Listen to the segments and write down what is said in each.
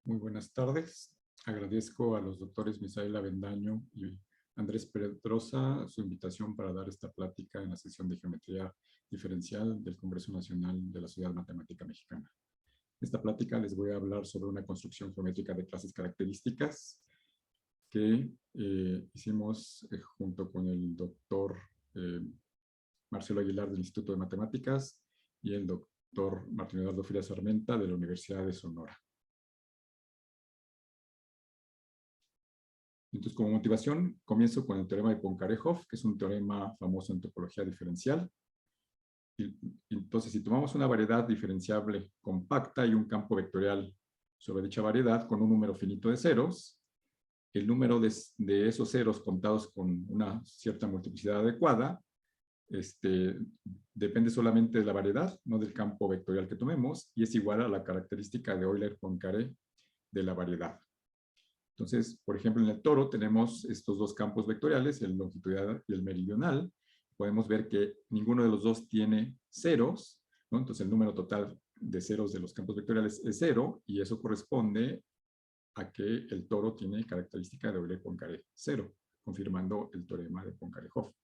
Muy buenas tardes. Agradezco a los doctores Misael Avendaño y Andrés Pedrosa su invitación para dar esta plática en la sesión de Geometría Diferencial del Congreso Nacional de la Sociedad Matemática Mexicana. En esta plática les voy a hablar sobre una construcción geométrica de clases características que hicimos junto con el doctor Marcelo Aguilar del Instituto de Matemáticas y el doctor Martín Eduardo Frías Armenta de la Universidad de Sonora. Entonces, como motivación, comienzo con el teorema de Poincare-Hopf, que es un teorema famoso en topología diferencial. Entonces, si tomamos una variedad diferenciable compacta y un campo vectorial sobre dicha variedad con un número finito de ceros, el número de esos ceros contados con una cierta multiplicidad adecuada depende solamente de la variedad, no del campo vectorial que tomemos, y es igual a la característica de Euler-Poincare de la variedad. Entonces, por ejemplo, en el toro tenemos estos dos campos vectoriales, el longitudinal y el meridional. Podemos ver que ninguno de los dos tiene ceros, ¿no? Entonces, el número total de ceros de los campos vectoriales es 0, y eso corresponde a que el toro tiene característica de Euler-Poincare 0, confirmando el teorema de Poincare-Hopf.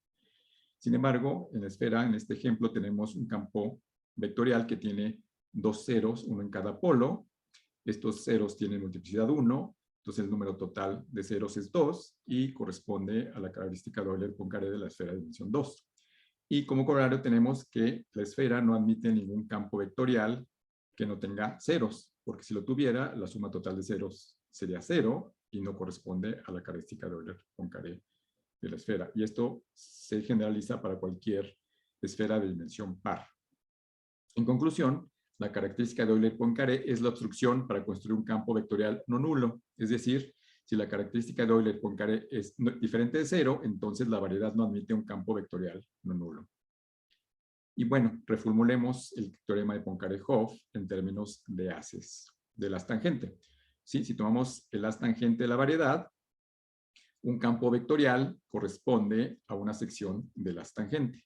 Sin embargo, en la esfera, en este ejemplo, tenemos un campo vectorial que tiene dos ceros, uno en cada polo. Estos ceros tienen multiplicidad 1, entonces el número total de ceros es 2 y corresponde a la característica de Euler-Poincare de la esfera de dimensión 2. Y como corolario tenemos que la esfera no admite ningún campo vectorial que no tenga ceros, porque si lo tuviera, la suma total de ceros sería 0 y no corresponde a la característica de Euler-Poincare de la esfera. Y esto se generaliza para cualquier esfera de dimensión par. En conclusión, la característica de Euler-Poincare es la obstrucción para construir un campo vectorial no nulo. Es decir, si la característica de Euler-Poincare es diferente de 0, entonces la variedad no admite un campo vectorial no nulo. Y bueno, reformulemos el teorema de Poincare-Hopf en términos de haces del haz tangente. ¿Sí? Si tomamos el haz tangente de la variedad, un campo vectorial corresponde a una sección del haz tangente.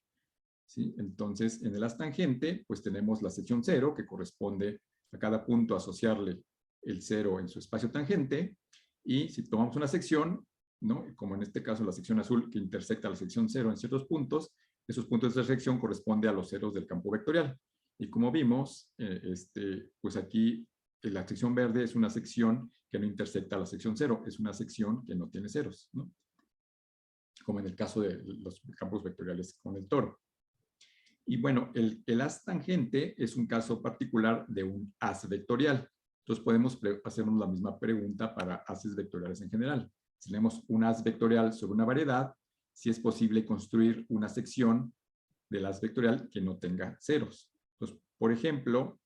¿Sí? Entonces, en el haz tangente, pues tenemos la sección 0, que corresponde a cada punto asociarle el 0 en su espacio tangente, y si tomamos una sección, ¿no? Como en este caso la sección azul que intersecta la sección 0 en ciertos puntos, esos puntos de intersección corresponden a los ceros del campo vectorial. Y como vimos, pues aquí la sección verde es una sección que no intersecta la sección 0, es una sección que no tiene ceros, ¿no? Como en el caso de los campos vectoriales con el toro. Y bueno, el haz tangente es un caso particular de un haz vectorial. Entonces podemos hacernos la misma pregunta para haces vectoriales en general. Si tenemos un haz vectorial sobre una variedad, si es posible construir una sección del haz vectorial que no tenga ceros. Entonces, por ejemplo,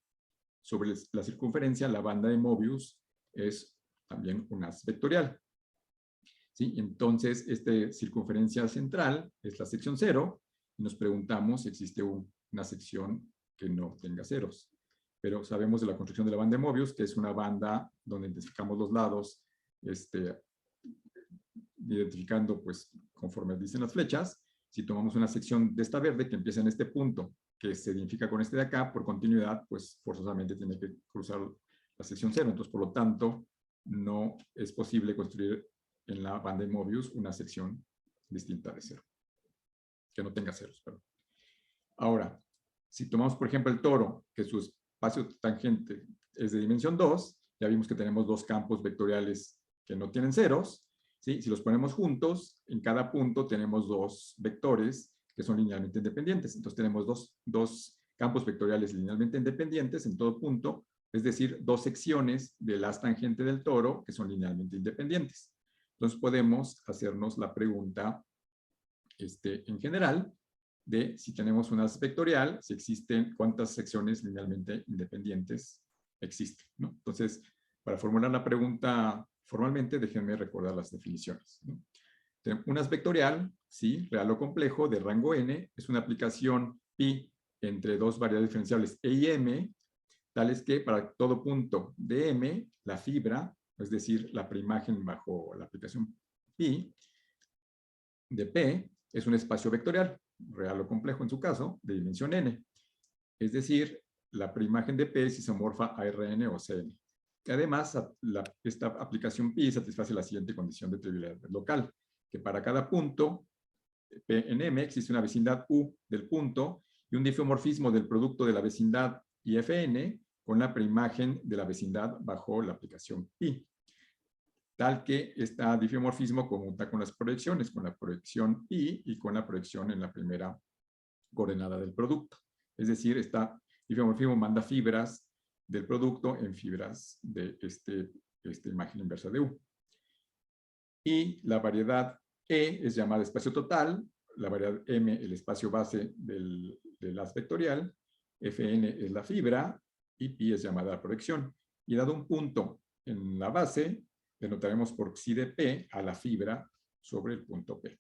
sobre la circunferencia, la banda de Mobius es también un haz vectorial. ¿Sí? Entonces, esta circunferencia central es la sección 0, y nos preguntamos si existe una sección que no tenga ceros. Pero sabemos de la construcción de la banda de Mobius, que es una banda donde identificamos los lados, identificando, pues, conforme dicen las flechas. Si tomamos una sección de esta verde que empieza en este punto, que se identifica con este de acá, por continuidad, pues forzosamente tiene que cruzar la sección 0. Entonces, por lo tanto, no es posible construir en la banda de Mobius una sección distinta de 0, que no tenga ceros. Perdón. Ahora, si tomamos, por ejemplo, el toro, que su espacio tangente es de dimensión 2, ya vimos que tenemos dos campos vectoriales que no tienen ceros. ¿Sí? Si los ponemos juntos, en cada punto tenemos dos vectores que son linealmente independientes. Entonces tenemos dos campos vectoriales linealmente independientes en todo punto, es decir, dos secciones del haz tangente del toro que son linealmente independientes. Entonces podemos hacernos la pregunta en general de si tenemos un haz vectorial, si existen, cuántas secciones linealmente independientes existen, ¿no? Entonces, para formular la pregunta formalmente, déjenme recordar las definiciones, ¿no? Un haz vectorial, sí, real o complejo, de rango n, es una aplicación pi entre dos variables diferenciables e y m, tales que para todo punto de m, la fibra, es decir, la preimagen bajo la aplicación pi, de P es un espacio vectorial, real o complejo en su caso, de dimensión n. Es decir, la preimagen de P es isomorfa a Rn o Cn. Además, esta aplicación pi satisface la siguiente condición de trivialidad local, que para cada punto P en M existe una vecindad U del punto y un difeomorfismo del producto de la vecindad y Fn con la preimagen de la vecindad bajo la aplicación pi, tal que este difeomorfismo conmuta con las proyecciones, con la proyección pi y con la proyección en la primera coordenada del producto. Es decir, esta difeomorfismo manda fibras del producto en fibras de esta imagen inversa de U. Y la variedad E es llamada espacio total, la variedad M el espacio base del haz vectorial, Fn es la fibra y pi es llamada la proyección. Y dado un punto en la base, denotaremos por xi de P a la fibra sobre el punto P.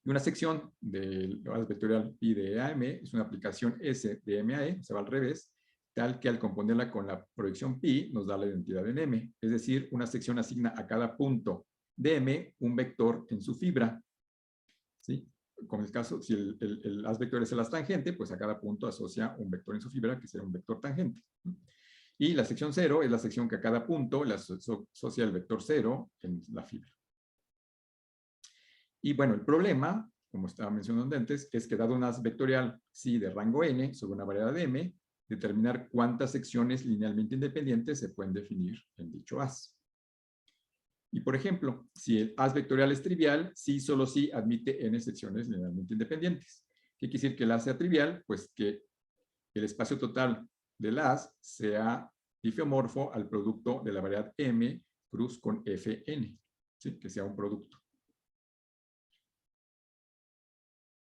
Y una sección del haz vectorial pi de E a M es una aplicación S de M a E, se va al revés, tal que al componerla con la proyección pi nos da la identidad en M. Es decir, una sección asigna a cada punto de M un vector en su fibra. ¿Sí? Como el caso, si el haz vectorial es el haz tangente, pues a cada punto asocia un vector en su fibra, que será un vector tangente. Y la sección 0 es la sección que a cada punto le asocia el vector 0 en la fibra. Y bueno, el problema, como estaba mencionando antes, es que dado un haz vectorial psi de rango n sobre una variedad de m, determinar cuántas secciones linealmente independientes se pueden definir en dicho haz. Y por ejemplo, si el haz vectorial es trivial, sí, solo sí admite n secciones linealmente independientes. ¿Qué quiere decir que el haz sea trivial? Pues que el espacio total del haz sea difeomorfo al producto de la variedad m cruz con fn, ¿sí? Que sea un producto.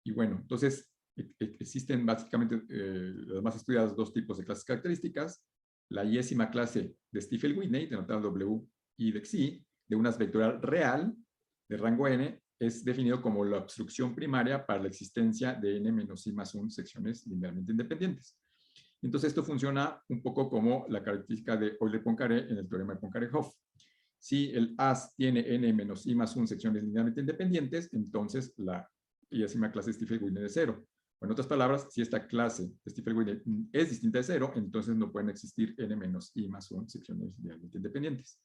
Y bueno, entonces existen básicamente las más estudiadas dos tipos de clases características. La iésima clase de Stiefel-Whitney, denotada W y de Xi, de un haz vectorial real de rango n, es definido como la obstrucción primaria para la existencia de n menos i más 1 secciones linealmente independientes. Entonces esto funciona un poco como la característica de Euler-Poincaré en el teorema de Poincaré-Hopf. Si el haz tiene n menos i más 1 secciones linealmente independientes, entonces la iésima clase de Stiefel-Whitney de 0. O en otras palabras, si esta clase de Stiefel-Whitney es distinta de 0, entonces no pueden existir n menos i más 1 secciones linealmente independientes.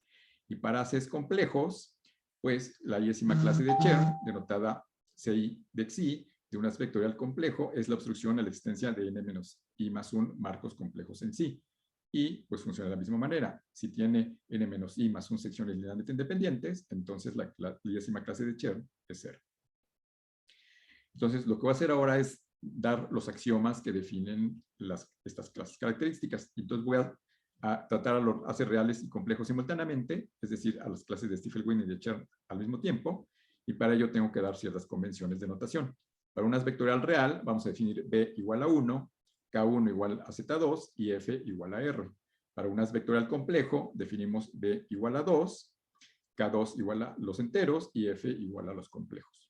Y para haces complejos, pues la iésima clase de Chern, denotada Ci de Xi, de un haz vectorial complejo, es la obstrucción a la existencia de n menos i más 1 marcos complejos en sí. Y pues funciona de la misma manera. Si tiene n menos i más 1 secciones linealmente independientes, entonces la iésima clase de Chern es 0. Entonces, lo que voy a hacer ahora es dar los axiomas que definen estas clases características. Entonces, voy a tratar a los haces reales y complejos simultáneamente, es decir, a las clases de Stiefel-Whitney y de Chern al mismo tiempo, y para ello tengo que dar ciertas convenciones de notación. Para un haz vectorial real, vamos a definir B igual a 1, K1 igual a Z2 y F igual a R. Para un haz vectorial complejo, definimos B igual a 2, K2 igual a los enteros y F igual a los complejos.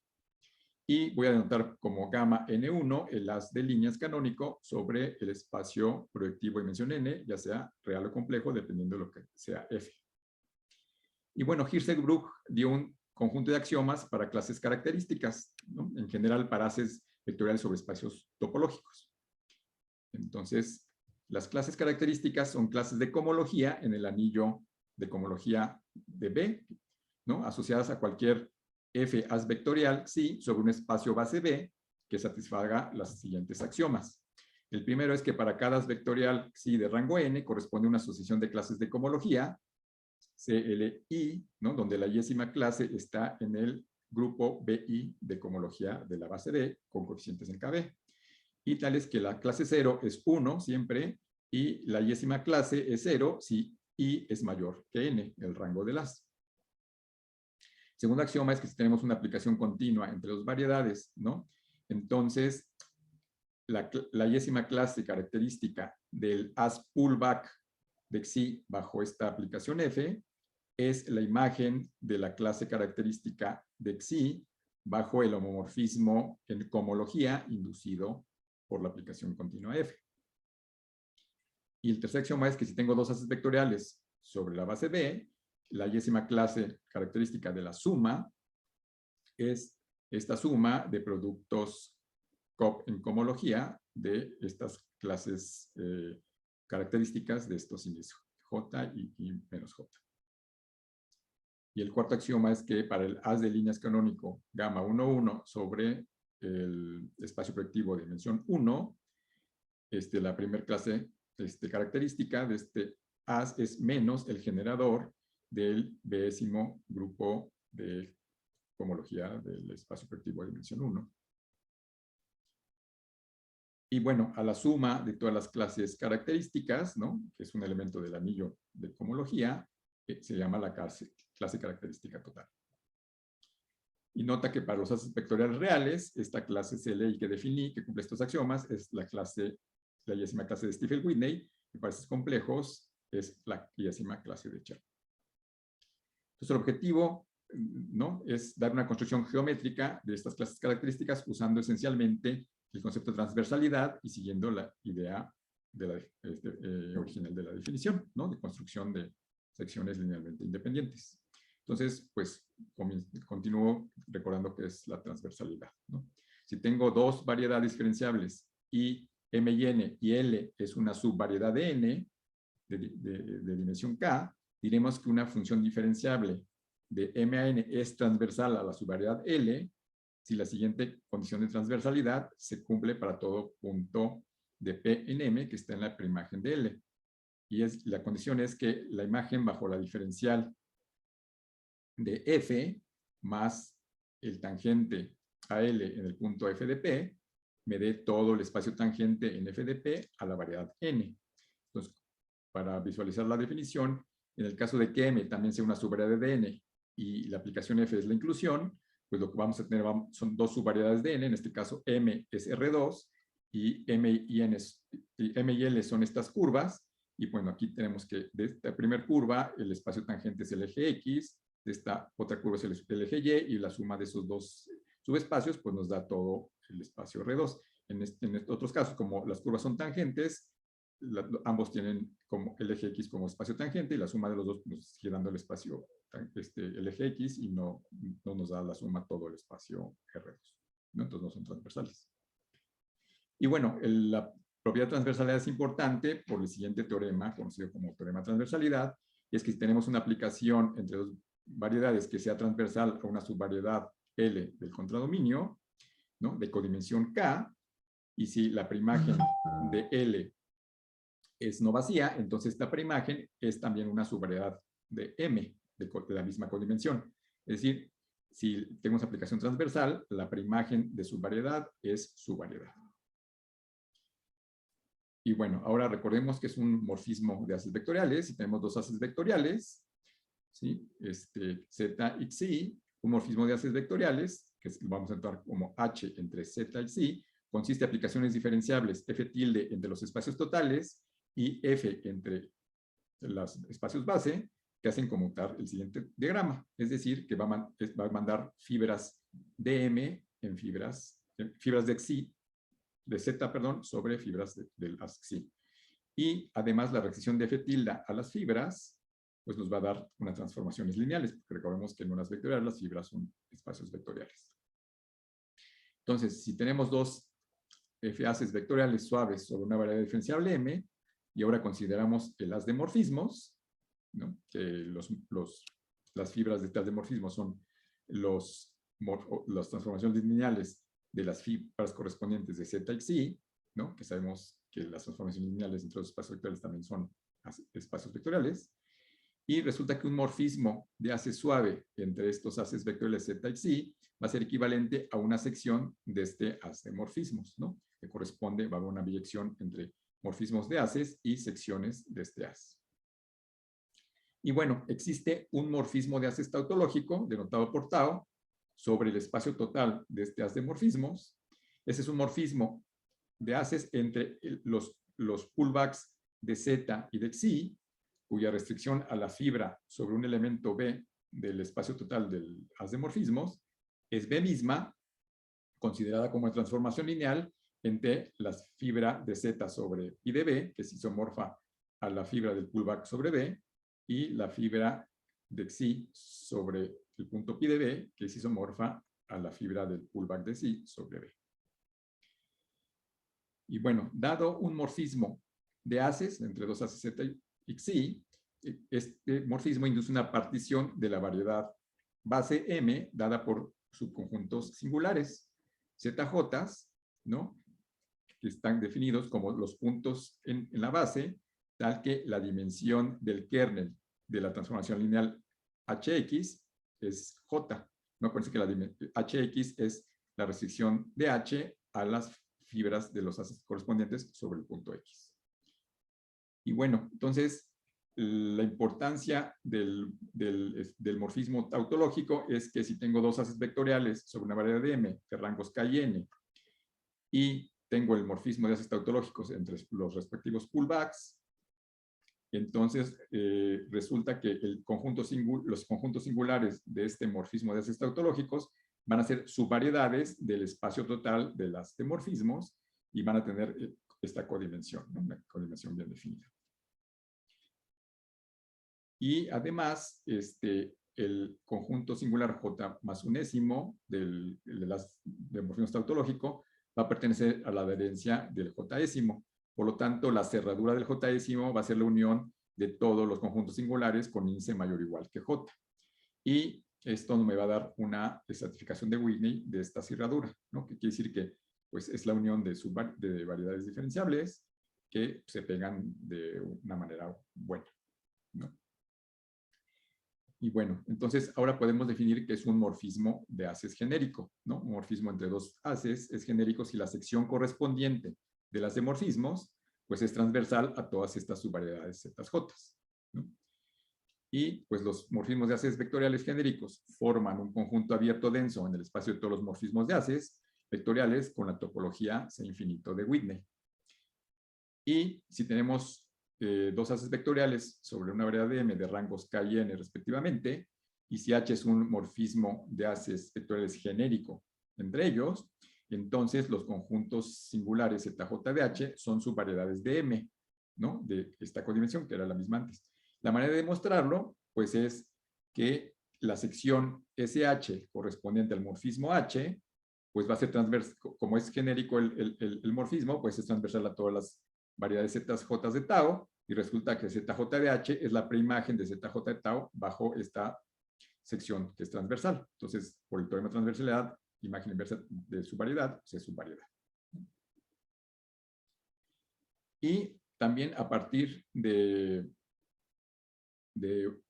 Y voy a denotar como gamma n1 el haz de líneas canónico sobre el espacio proyectivo de dimensión n, ya sea real o complejo, dependiendo de lo que sea f. Y bueno, Hirzebruch dio un conjunto de axiomas para clases características, ¿no? En general para haces vectoriales sobre espacios topológicos. Entonces, las clases características son clases de cohomología en el anillo de cohomología de B, ¿no? Asociadas a cualquier F haz vectorial sí sobre un espacio base B que satisfaga los siguientes axiomas. El primero es que para cada haz vectorial sí de rango n corresponde una asociación de clases de cohomología, CLI, ¿no? Donde la iésima clase está en el grupo BI de cohomología de la base B con coeficientes en KB. Y tal es que la clase 0 es 1 siempre y la iésima clase es 0 si I es mayor que n, el rango del haz. Segundo axioma es que si tenemos una aplicación continua entre dos variedades, ¿no? Entonces, la iésima clase característica del haz pullback de Xi bajo esta aplicación F es la imagen de la clase característica de Xi bajo el homomorfismo en cohomología inducido por la aplicación continua F. Y el tercer axioma es que si tengo dos haces vectoriales sobre la base B, la iésima clase característica de la suma es esta suma de productos en cohomología de estas clases características de estos índices J y menos J. Y el cuarto axioma es que para el haz de líneas canónico gamma 1, 1 sobre el espacio proyectivo de dimensión 1, la primera clase característica de este haz es menos el generador del bésimo grupo de homología del espacio proyectivo de dimensión 1. Y bueno, a la suma de todas las clases características, ¿no?, que es un elemento del anillo de homología, se llama la clase característica total. Y nota que para los haces vectoriales reales, esta clase CLI que definí, que cumple estos axiomas, es la yésima clase de Stiefel-Whitney, y para estos complejos es la yésima clase de Chern. Entonces el objetivo, ¿no?, es dar una construcción geométrica de estas clases características usando esencialmente el concepto de transversalidad y siguiendo la idea de original de la definición, ¿no?, de construcción de secciones linealmente independientes. Entonces, pues, continúo recordando que es la transversalidad, ¿no? Si tengo dos variedades diferenciables y M y N, y L es una subvariedad de N de dimensión K, diremos que una función diferenciable de M a N es transversal a la subvariedad L si la siguiente condición de transversalidad se cumple para todo punto de P en M que está en la preimagen de L. Y la condición es que la imagen bajo la diferencial de F más el tangente a L en el punto F de P me dé todo el espacio tangente en F de P a la variedad N. Entonces, para visualizar la definición, en el caso de que M también sea una subvariedad de N y la aplicación F es la inclusión, pues lo que vamos a tener son dos subvariedades de N, en este caso M es R2 y M y L son estas curvas, y bueno, aquí tenemos que de esta primera curva el espacio tangente es el eje X, de esta otra curva es el eje Y, y la suma de esos dos subespacios pues nos da todo el espacio R2. En otros casos, como las curvas son tangentes, ambos tienen como el eje X como espacio tangente y la suma de los dos nos sigue dando el espacio, el eje X, y no nos da la suma todo el espacio R2, ¿no? Entonces no son transversales. Y bueno, la propiedad de transversalidad es importante por el siguiente teorema, conocido como teorema de transversalidad, y es que si tenemos una aplicación entre dos variedades que sea transversal a una subvariedad L del contradominio, ¿no?, de codimensión K, y si la preimagen de L es no vacía, entonces esta preimagen es también una subvariedad de M de la misma codimensión. Es decir, si tenemos aplicación transversal, la preimagen de subvariedad es subvariedad. Y bueno, ahora recordemos que es un morfismo de haces vectoriales, y tenemos dos haces vectoriales, ¿sí? Z y Xi, un morfismo de haces vectoriales, que vamos a entrar como H entre Z y Xi, consiste en aplicaciones diferenciables F tilde entre los espacios totales y F entre los espacios base, que hacen conmutar el siguiente diagrama. Es decir, que va a mandar fibras DM en fibras de Xi, de Z, perdón, sobre fibras del Xi. Y además la restricción de F tilde a las fibras pues nos va a dar unas transformaciones lineales, porque recordemos que en unas vectoriales las fibras son espacios vectoriales. Entonces, si tenemos dos F-haces vectoriales suaves sobre una variedad diferenciable M, y ahora consideramos el haz de morfismos, ¿no?, que las fibras de este haz de morfismos son las transformaciones lineales de las fibras correspondientes de Z y Xi, ¿no?, que sabemos que las transformaciones lineales entre los espacios vectoriales también son espacios vectoriales. Y resulta que un morfismo de hace suave entre estos haces vectoriales Z y Xi va a ser equivalente a una sección de este haz de morfismos, ¿no?, que corresponde, va a haber una biyección entre morfismos de haces y secciones de este haz. Y bueno, existe un morfismo de haces tautológico, denotado por tau, sobre el espacio total de este haz de morfismos. Ese es un morfismo de haces entre los pullbacks de Z y de Xi, cuya restricción a la fibra sobre un elemento B del espacio total del haz de morfismos es B misma, considerada como transformación lineal entre la fibra de Z sobre pi de B, que es isomorfa a la fibra del pullback sobre B, y la fibra de Xi sobre el punto pi de B, que es isomorfa a la fibra del pullback de Xi sobre B. Y bueno, dado un morfismo de haces entre dos haces Z y Xi, este morfismo induce una partición de la variedad base M dada por subconjuntos singulares, ZJ, ¿no? Que están definidos como los puntos en la base, tal que la dimensión del kernel de la transformación lineal HX es J. No, parece que la HX es la restricción de H a las fibras de los haces correspondientes sobre el punto X. Y bueno, entonces, la importancia del morfismo tautológico es que si tengo dos haces vectoriales sobre una variedad de M de rangos K y N, y tengo el morfismo de haces tautológicos entre los respectivos pullbacks, entonces resulta que los conjuntos singulares de este morfismo de haces tautológicos van a ser subvariedades del espacio total de las de morfismos y van a tener esta codimensión, ¿no? Una codimensión bien definida. Y además, el conjunto singular J más unésimo del morfismo tautológico va a pertenecer a la adherencia del J-ésimo. Por lo tanto, la cerradura del J-ésimo va a ser la unión de todos los conjuntos singulares con índice mayor o igual que J. Y esto me va a dar una estratificación de Whitney de esta cerradura, ¿no? Que quiere decir que pues, es la unión de variedades diferenciables que se pegan de una manera buena, ¿no? Y bueno, entonces ahora podemos definir que es un morfismo de haces genérico, ¿no? Un morfismo entre dos haces es genérico si la sección correspondiente de las de morfismos pues es transversal a todas estas subvariedades ZJ, ¿no? Y pues los morfismos de haces vectoriales genéricos forman un conjunto abierto denso en el espacio de todos los morfismos de haces vectoriales con la topología C infinito de Whitney. Y si tenemos dos haces vectoriales sobre una variedad de M de rangos K y N respectivamente, y si H es un morfismo de haces vectoriales genérico entre ellos, entonces los conjuntos singulares ZJ de H son subvariedades de M, ¿no? De esta codimensión, que era la misma antes. La manera de demostrarlo, pues es que la sección SH correspondiente al morfismo H, pues va a ser transversal, como es genérico el morfismo, pues es transversal a todas las variedades ZJ de tau, y resulta que ZJ de H es la preimagen de ZJ de tau bajo esta sección que es transversal. Entonces, por el teorema de transversalidad, imagen inversa de subvariedad, pues es subvariedad. Y también a partir de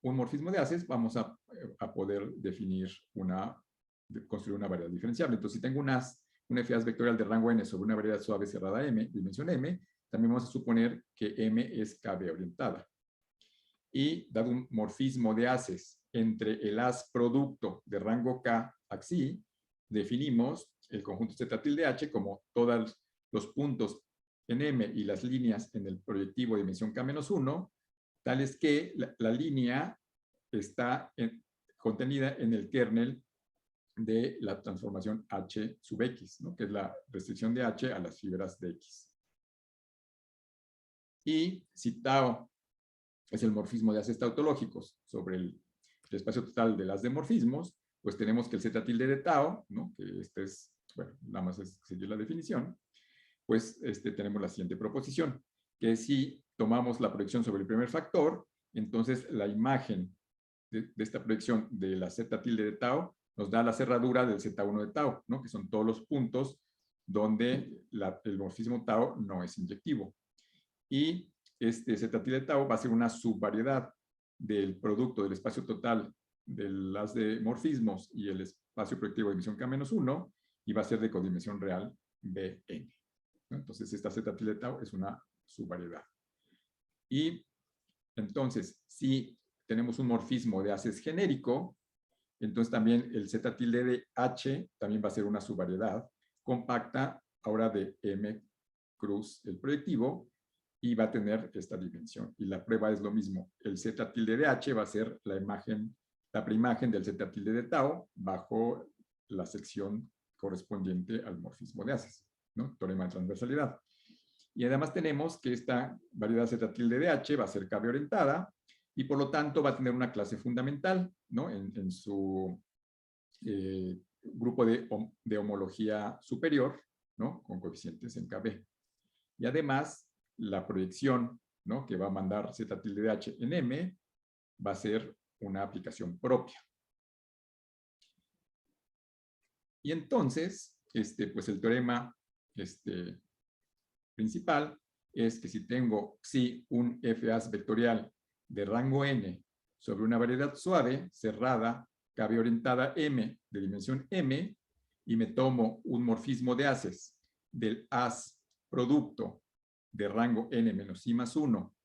un morfismo de haces, vamos a poder definir construir una variedad diferenciable. Entonces, si tengo una FAS vectorial de rango n sobre una variedad suave cerrada m, dimensión m, también vamos a suponer que m es KB orientada. Y dado un morfismo de haces entre el haz producto de rango K axi, definimos el conjunto Z tilde H como todos los puntos en M y las líneas en el proyectivo de dimensión K-1, tales que la línea está contenida en el kernel de la transformación H sub X, ¿no? Que es la restricción de H a las fibras de X. Y si tau es el morfismo de haces tautológicos sobre el espacio total de las de morfismos, pues tenemos que el Z tilde de tau, ¿no? Que es, bueno, nada más es seguir la definición, pues tenemos la siguiente proposición, que si tomamos la proyección sobre el primer factor, entonces la imagen de esta proyección de la Z tilde de tau nos da la cerradura del Z1 de tau, ¿no? Que son todos los puntos donde el morfismo tau no es inyectivo. Y Z tilde de tau va a ser una subvariedad del producto del espacio total de las de morfismos y el espacio proyectivo de dimensión K-1 y va a ser de codimensión real Bn. Entonces, esta Z tilde de tau es una subvariedad. Y entonces, si tenemos un morfismo de haces genérico, entonces también el Z tilde de H también va a ser una subvariedad compacta, ahora de M cruz el proyectivo, y va a tener esta dimensión. Y la prueba es lo mismo. El Z tilde de H va a ser la preimagen del Z tilde de tau bajo la sección correspondiente al morfismo de haces, ¿no? Teorema de transversalidad. Y además tenemos que esta variedad Z tilde de H va a ser KB orientada y por lo tanto va a tener una clase fundamental, ¿no? En su grupo de homología superior, ¿no? Con coeficientes en KB. Y además la proyección, ¿no? Que va a mandar Z tilde de H en M va a ser una aplicación propia. Y entonces, pues el teorema principal es que si tengo psi un FA vectorial de rango n sobre una variedad suave, cerrada, cabe orientada M de dimensión M, y me tomo un morfismo de haces del haz producto de rango n menos i más 1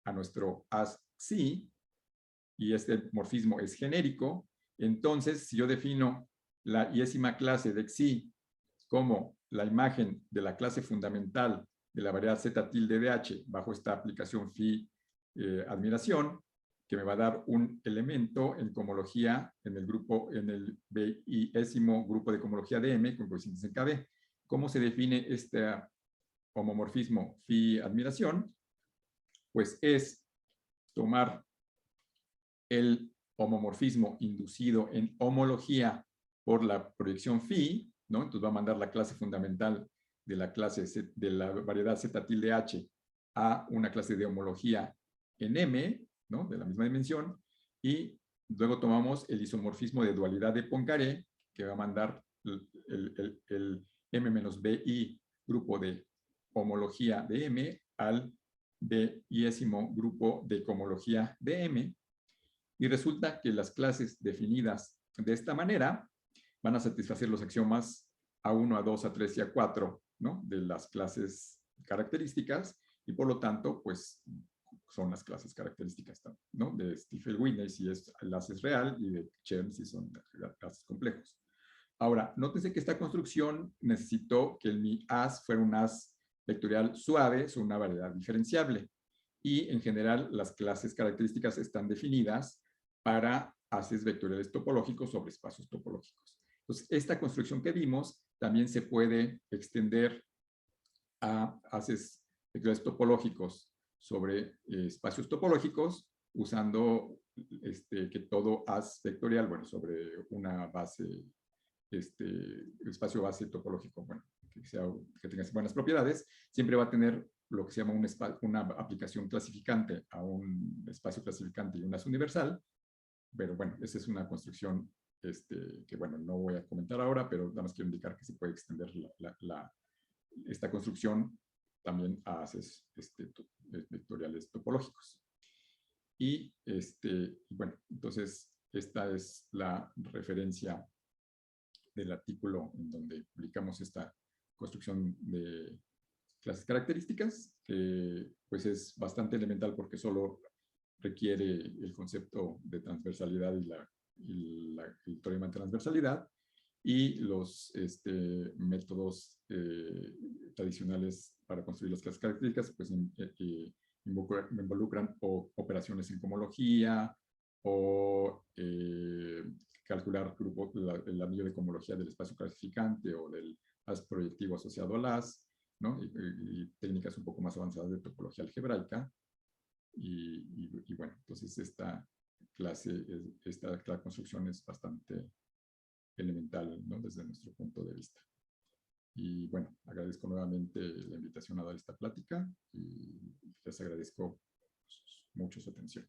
a nuestro haz psi, y este morfismo es genérico, entonces si yo defino la iésima clase de xi como la imagen de la clase fundamental de la variedad z tilde de h bajo esta aplicación phi admiración, que me va a dar un elemento en cohomología en el grupo, en el biésimo grupo de cohomología de M con coeficientes en KB. ¿Cómo se define este homomorfismo phi admiración? Pues es tomar el homomorfismo inducido en homología por la proyección phi, ¿no? Entonces va a mandar la clase fundamental de la clase de la variedad z tilde h a una clase de homología en M, ¿no? De la misma dimensión, y luego tomamos el isomorfismo de dualidad de Poincaré, que va a mandar el M menos BI grupo de homología de M al biésimo grupo de cohomología de M, y resulta que las clases definidas de esta manera van a satisfacer los axiomas A1, A2, A3 y A4, ¿no? De las clases características, y por lo tanto, pues, son las clases características, ¿no? De Stiefel-Whitney si es el haz es real, y de Chern si son haces complejos. Ahora, nótese que esta construcción necesitó que mi haz fuera un haz vectorial suave sobre una variedad diferenciable, y en general las clases características están definidas para haces vectoriales topológicos sobre espacios topológicos. Entonces, esta construcción que vimos también se puede extender a haces vectoriales topológicos sobre espacios topológicos, usando que todo haz vectorial, bueno, sobre una base, espacio base topológico, bueno, que tenga buenas propiedades, siempre va a tener lo que se llama una aplicación clasificante a un espacio clasificante y un haz universal. Pero bueno, esa es una construcción que, bueno, no voy a comentar ahora, pero nada más quiero indicar que se puede extender esta construcción también a haces vectoriales topológicos. Y, bueno, entonces, esta es la referencia del artículo en donde publicamos esta construcción de clases características, que pues es bastante elemental porque solo requiere el concepto de transversalidad y el teorema de transversalidad, y los métodos tradicionales para construir las clases características pues involucran operaciones en cohomología o calcular el anillo de cohomología del espacio clasificante o del haz proyectivo asociado al haz, ¿no? Y técnicas un poco más avanzadas de topología algebraica. Y bueno, entonces esta construcción es bastante elemental, ¿no? Desde nuestro punto de vista. Y bueno, agradezco nuevamente la invitación a dar esta plática y les agradezco mucho su atención.